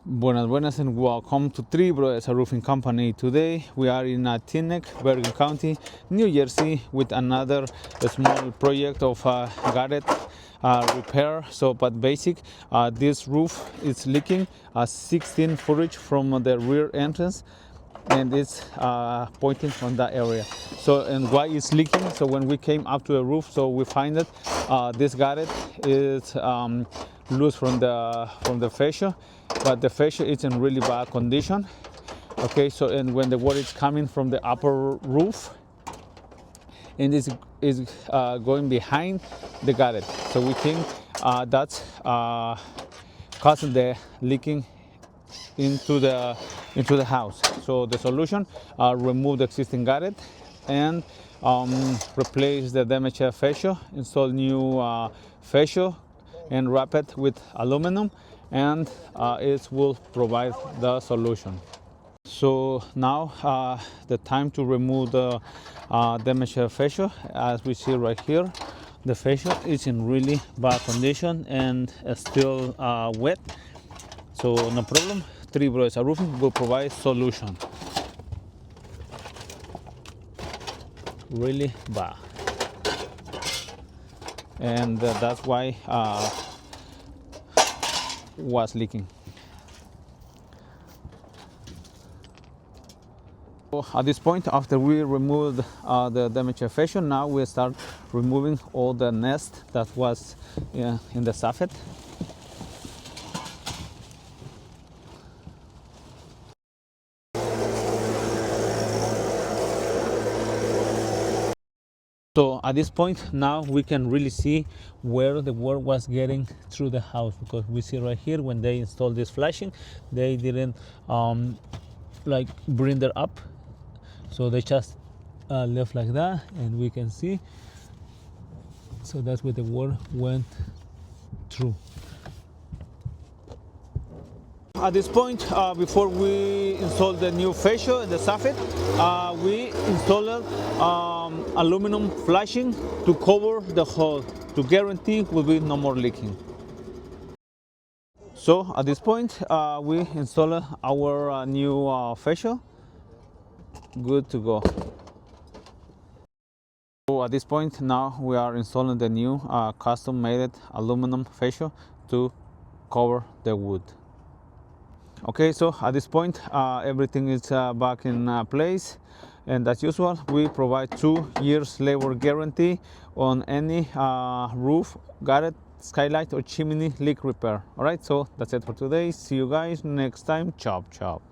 Buenas and welcome to Three Brothers, a roofing company. Today we are in Teaneck, Bergen County, New Jersey, with another small project of garret repair. But basic, this roof is leaking 16 footage from the rear entrance, and it's pointing on that area. And why it's leaking? So when we came up to the roof, we find that this garret is loose from the fascia, but the fascia is in really bad condition. Okay, and when the water is coming from the upper roof, and is going behind the garret, so we think that's causing the leaking into the house. So the solution: remove the existing garret and replace the damaged fascia, install new fascia, and wrap it with aluminum, and it will provide the solution. So now the time to remove the damaged fascia. As we see right here, the fascia is in really bad condition and still wet. So no problem, Three Brothers Roofing will provide solution. Really bad, and that's why was leaking. So at this point, after we removed the damaged fascia, now we start removing all the nest that was in the soffit. So at this point, now we can really see where the water was getting through the house, because we see right here when they installed this flashing, they didn't like bring it up, so they just left like that, and we can see. So that's where the water went through. At this point, before we install the new fascia and the soffit, we installed aluminum flashing to cover the hole to guarantee will be no more leaking. So at this point, we installed our new fascia. Good to go. So at this point, now we are installing the new custom-made aluminum fascia to cover the wood. Okay, so at this point, everything is back in place, and as usual, we provide 2 years labor guarantee on any roof, garret, skylight, or chimney leak repair. All right, so that's it for today. See you guys next time. Chop chop.